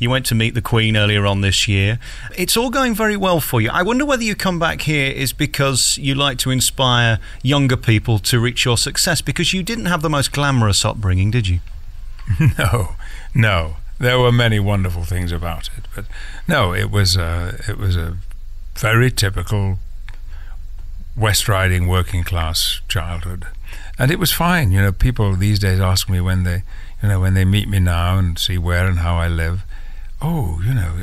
You went to meet the Queen earlier on this year. It's all going very well for you. I wonder whether you come back here is because you like to inspire younger people to reach your success, because you didn't have the most glamorous upbringing, did you? No. There were many wonderful things about it, but no, it was a very typical West Riding working class childhood, and it was fine. You know, people these days ask me when they meet me now and see where and how I live, oh, you know,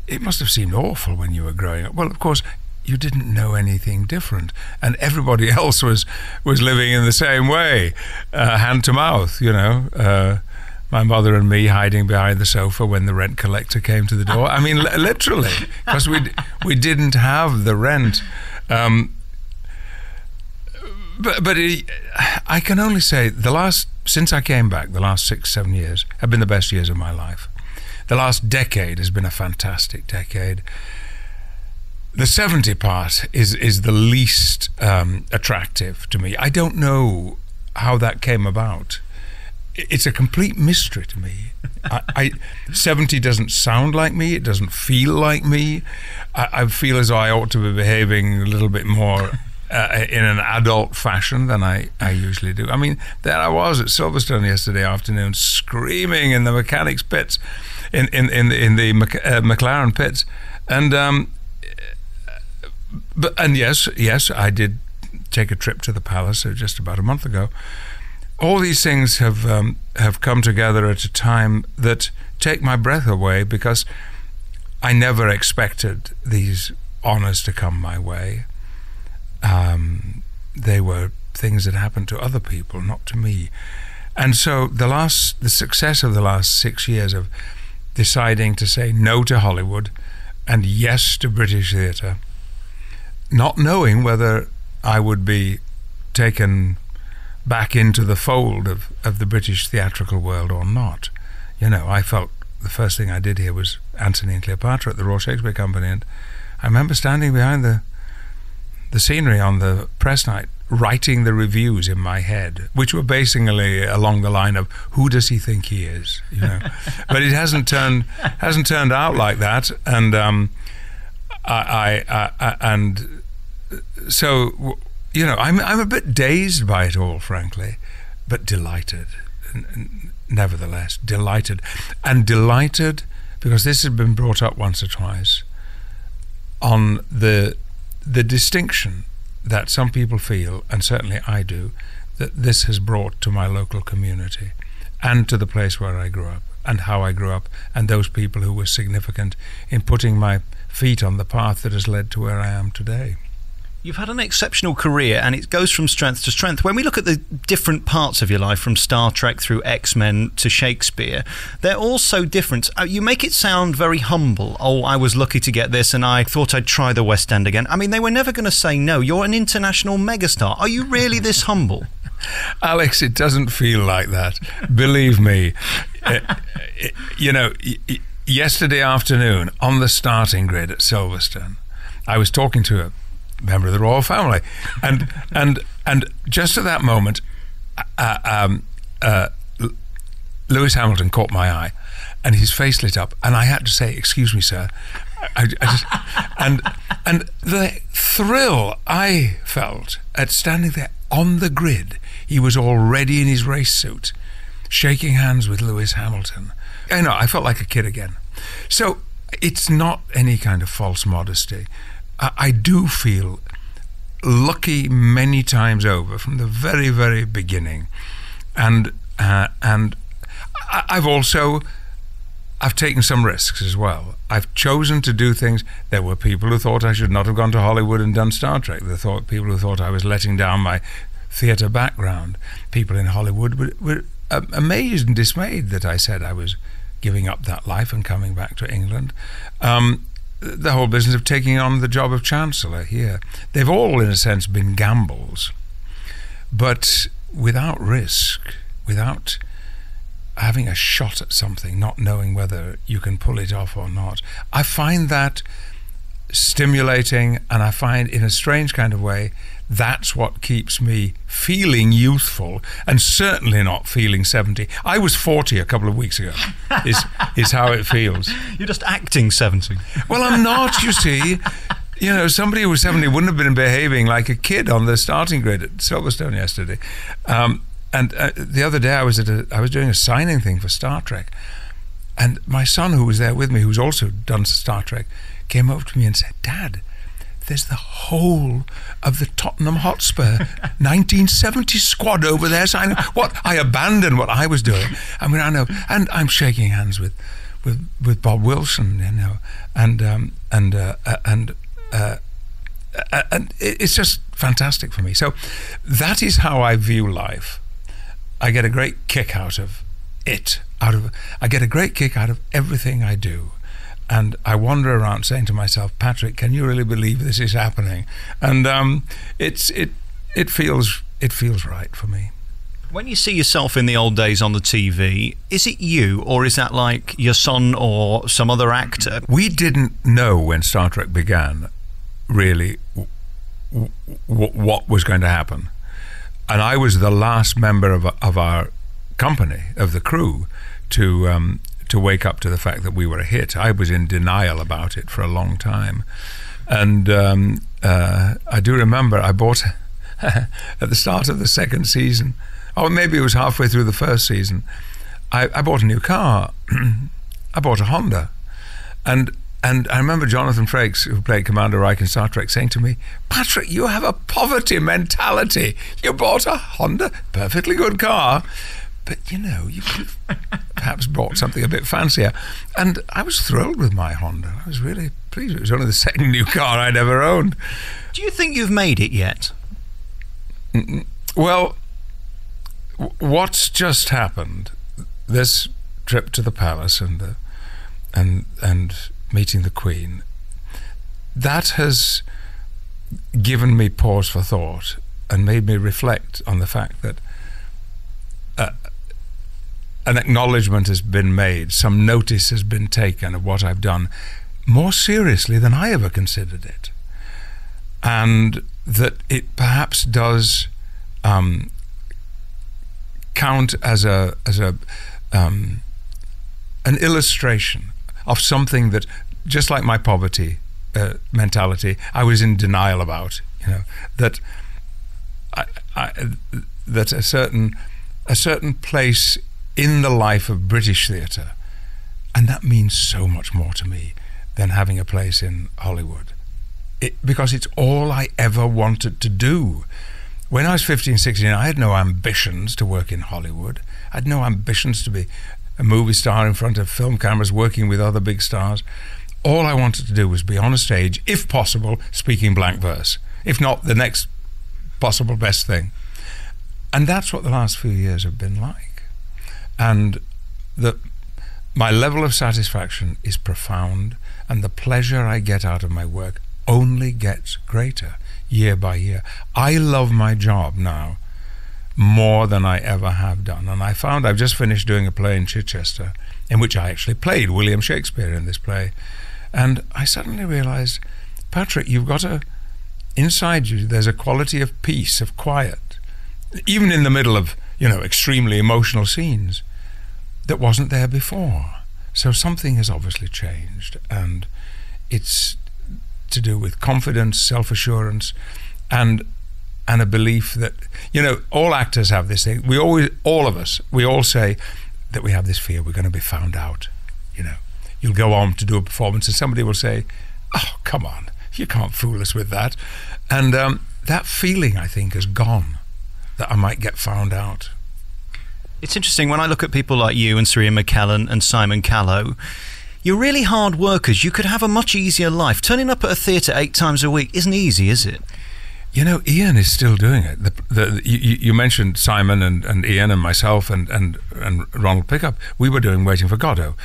it must have seemed awful when you were growing up. Well, of course, you didn't know anything different, and everybody else was living in the same way, hand to mouth. You know. My mother and me hiding behind the sofa when the rent collector came to the door. I mean, literally, because we didn't have the rent. I can only say since I came back, the last 6-7 years have been the best years of my life. The last decade has been a fantastic decade. The 70 part is the least attractive to me. I don't know how that came about. It's a complete mystery to me. 70 doesn't sound like me. It doesn't feel like me. I feel as though I ought to be behaving a little bit more in an adult fashion than I usually do. I mean, there I was at Silverstone yesterday afternoon, screaming in the mechanics pits, in the McLaren pits, and yes, I did take a trip to the Palace just about a month ago. All these things have come together at a time that take my breath away, because I never expected these honours to come my way. They were things that happened to other people, not to me. And so the success of the last 6 years of deciding to say no to Hollywood and yes to British theatre, not knowing whether I would be taken back into the fold of the British theatrical world or not. You know, I felt the first thing I did here was Antony and Cleopatra at the Royal Shakespeare Company, and I remember standing behind the scenery on the press night, writing the reviews in my head, which were basically along the line of, who does he think he is? You know, but it hasn't turned out like that, and and so. You know, I'm a bit dazed by it all, frankly, but delighted, nevertheless, delighted. And delighted because this has been brought up once or twice on the distinction that some people feel, and certainly I do, that this has brought to my local community and to the place where I grew up and how I grew up, and those people who were significant in putting my feet on the path that has led to where I am today. You've had an exceptional career, and it goes from strength to strength. When we look at the different parts of your life, from Star Trek through X-Men to Shakespeare, they're all so different. You make it sound very humble. Oh, I was lucky to get this, and I thought I'd try the West End again. I mean, they were never going to say no. You're an international megastar. Are you really this humble? Alex, it doesn't feel like that. Believe me. You know, yesterday afternoon on the starting grid at Silverstone, I was talking to a member of the royal family, and just at that moment, Lewis Hamilton caught my eye, and his face lit up, and I had to say, "Excuse me, sir." I just, and the thrill I felt at standing there on the grid. He was already in his race suit, shaking hands with Lewis Hamilton. I know, I felt like a kid again. So it's not any kind of false modesty. I do feel lucky many times over from the very, very beginning, and I've taken some risks as well. I've chosen to do things. There were people who thought I should not have gone to Hollywood and done Star Trek. People who thought I was letting down my theatre background. People in Hollywood were amazed and dismayed that I said I was giving up that life and coming back to England. The whole business of taking on the job of Chancellor here. They've all, in a sense, been gambles, but without risk, without having a shot at something, not knowing whether you can pull it off or not. I find that stimulating, and I find in a strange kind of way that's what keeps me feeling youthful and certainly not feeling 70. I was 40 a couple of weeks ago, is how it feels. You're just acting 70. Well, I'm not, you see. You know, somebody who was 70 wouldn't have been behaving like a kid on the starting grid at Silverstone yesterday. And the other day I was doing a signing thing for Star Trek, and my son, who was there with me, who's also done Star Trek, came over to me and said, "Dad, there's the whole of the Tottenham Hotspur 1970 squad over there signing." What? I abandoned what I was doing. I mean, I know, and I'm shaking hands with Bob Wilson, you know, and it's just fantastic for me. So that is how I view life. I get a great kick out of it. I get a great kick out of everything I do. And I wander around saying to myself, "Patrick, can you really believe this is happening?" And it feels right for me. When you see yourself in the old days on the TV, is it you, or is that like your son or some other actor? We didn't know when Star Trek began really what was going to happen, and I was the last member of our company, of the crew, to wake up to the fact that we were a hit. I was in denial about it for a long time. And I do remember I bought, at the start of the second season, or maybe it was halfway through the first season, I bought a new car. I bought a Honda. And I remember Jonathan Frakes, who played Commander Reich in Star Trek, saying to me, "Patrick, you have a poverty mentality. You bought a Honda, perfectly good car, but, you know, you could have perhaps bought something a bit fancier." And I was thrilled with my Honda. I was really pleased. It was only the second new car I'd ever owned. Do you think you've made it yet? Well, what's just happened, this trip to the palace and meeting the Queen, that has given me pause for thought and made me reflect on the fact that an acknowledgement has been made, some notice has been taken of what I've done more seriously than I ever considered it, and that it perhaps does count as an illustration of something that, just like my poverty mentality, I was in denial about. You know, that that a certain place in the life of British theatre, and that means so much more to me than having a place in Hollywood, because it's all I ever wanted to do. When I was 15, 16, I had no ambitions to work in Hollywood. I had no ambitions to be a movie star in front of film cameras working with other big stars. All I wanted to do was be on a stage, if possible, speaking blank verse, if not the next possible best thing. And that's what the last few years have been like. And my level of satisfaction is profound, and the pleasure I get out of my work only gets greater year by year. I love my job now more than I ever have done. And I found I've just finished doing a play in Chichester in which I actually played William Shakespeare in this play. And I suddenly realized, Patrick, you've got inside you, there's a quality of peace, of quiet, even in the middle of, you know, extremely emotional scenes, that wasn't there before. So something has obviously changed, and it's to do with confidence, self-assurance, and a belief that, you know, all actors have this thing. All of us, we all say that we have this fear we're going to be found out. You know, you'll go on to do a performance and somebody will say, "Oh, come on, you can't fool us with that." And that feeling, I think, has gone, that I might get found out. It's interesting, when I look at people like you and Sir Ian McKellen and Simon Callow, you're really hard workers. You could have a much easier life. Turning up at a theatre 8 times a week isn't easy, is it? You know, Ian is still doing it. You mentioned Simon and Ian and myself and Ronald Pickup. We were doing Waiting for Godot.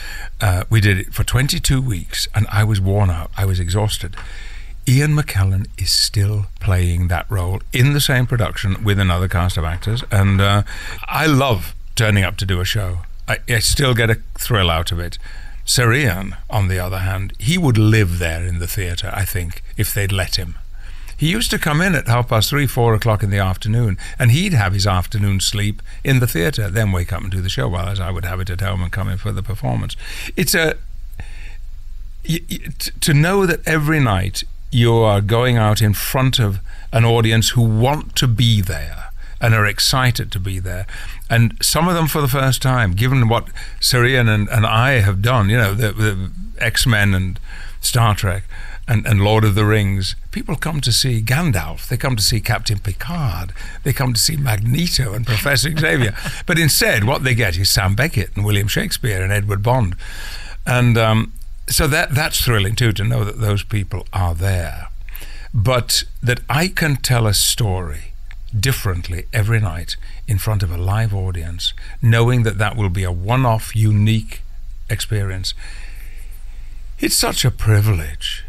We did it for 22 weeks, and I was worn out. I was exhausted. Ian McKellen is still playing that role in the same production with another cast of actors, and I love turning up to do a show. I still get a thrill out of it. Sir Ian, on the other hand, he would live there in the theatre, I think, if they'd let him. He used to come in at 3:30, 4 o'clock in the afternoon, and he'd have his afternoon sleep in the theatre, then wake up and do the show, whereas I would have it at home and come in for the performance. It's to know that every night you are going out in front of an audience who want to be there and are excited to be there, and some of them for the first time, given what Sir Ian and I have done, the X-Men and Star Trek and Lord of the Rings. People come to see Gandalf, they come to see Captain Picard, they come to see Magneto and Professor Xavier, but instead what they get is Sam Beckett and William Shakespeare and Edward Bond. And so that's thrilling too, to know that those people are there, but that I can tell a story differently every night in front of a live audience, knowing that will be a one-off, unique experience. It's such a privilege.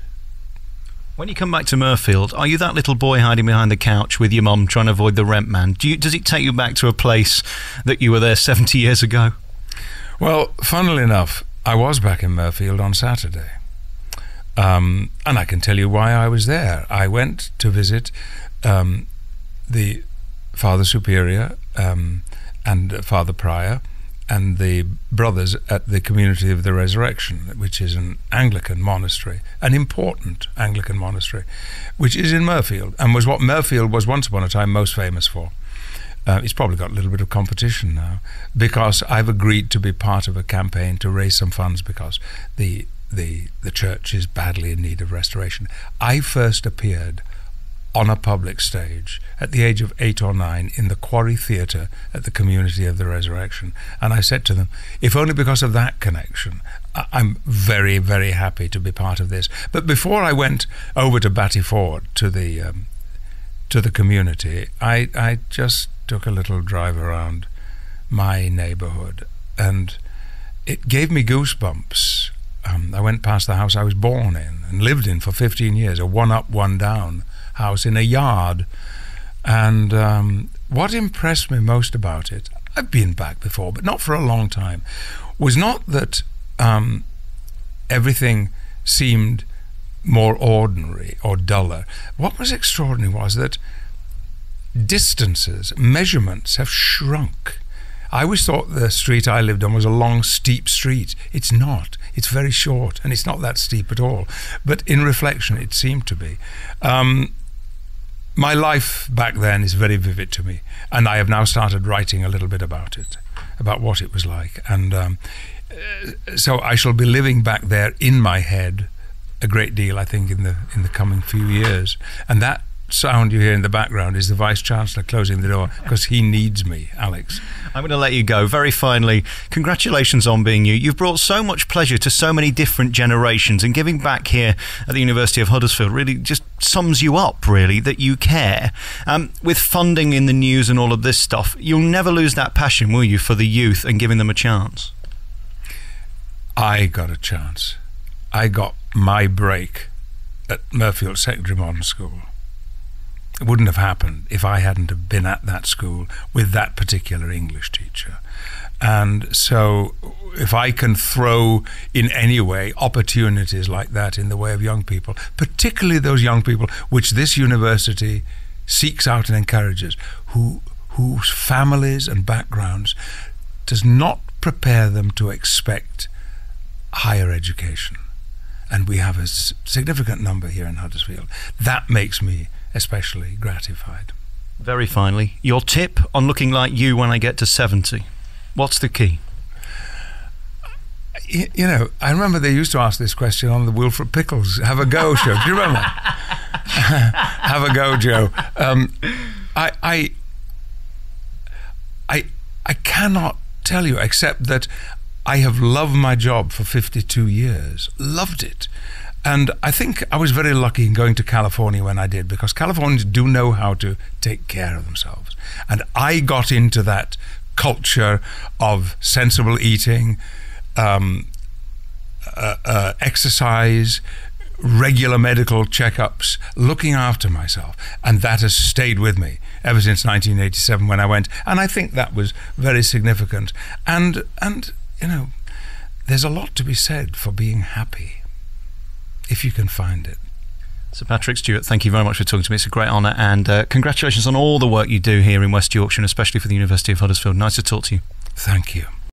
When you come back to Mirfield, are you that little boy hiding behind the couch with your mum trying to avoid the rent man? Does it take you back to a place that you were there 70 years ago? Well, funnily enough, I was back in Mirfield on Saturday. And I can tell you why I was there. I went to visit the Father Superior and Father Prior and the brothers at the Community of the Resurrection, which is an Anglican monastery, an important Anglican monastery, which is in Mirfield, and was what Mirfield was once upon a time most famous for. It's probably got a little bit of competition now, because I've agreed to be part of a campaign to raise some funds, because the church is badly in need of restoration. I first appeared on a public stage at the age of 8 or 9 in the Cort Theatre at the Community of the Resurrection. And I said to them, if only because of that connection, I'm very, very happy to be part of this. But before I went over to Batty Ford, to the community, I just took a little drive around my neighbourhood, and it gave me goosebumps. I went past the house I was born in and lived in for 15 years, a one-up, one-down house in a yard. And what impressed me most about it, I've been back before, but not for a long time, was not that everything seemed more ordinary or duller. What was extraordinary was that distances, measurements have shrunk. I always thought the street I lived on was a long, steep street. It's not. It's very short, and it's not that steep at all. But in reflection, it seemed to be. My life back then is very vivid to me, and I have now started writing a little bit about it, about what it was like. And so I shall be living back there in my head a great deal, I think, in the coming few years. And that sound you hear in the background is the Vice-Chancellor closing the door, because he needs me, Alex. I'm going to let you go. Very finally, congratulations on being you. You've brought so much pleasure to so many different generations, and giving back here at the University of Huddersfield really just sums you up, really, that you care. With funding in the news and all of this stuff, you'll never lose that passion, will you, for the youth and giving them a chance? I got a chance. I got my break at Mirfield Secondary Modern School. It wouldn't have happened if I hadn't have been at that school with that particular English teacher. And so if I can throw in any way opportunities like that in the way of young people, particularly those young people which this university seeks out and encourages, whose families and backgrounds does not prepare them to expect higher education. And we have a significant number here in Huddersfield. That makes me especially gratified. Very finally, your tip on looking like you when I get to 70. What's the key? You know, I remember they used to ask this question on the Wilfred Pickles Have a Go show. Do you remember? Have a go, Joe. I cannot tell you, except that I have loved my job for 52 years. Loved it. And I think I was very lucky in going to California when I did, because Californians do know how to take care of themselves. And I got into that culture of sensible eating, exercise, regular medical checkups, looking after myself. And that has stayed with me ever since 1987 when I went. And I think that was very significant. And you know, there's a lot to be said for being happy, if you can find it. Sir Patrick Stewart, thank you very much for talking to me. It's a great honour, and congratulations on all the work you do here in West Yorkshire, and especially for the University of Huddersfield. Nice to talk to you. Thank you.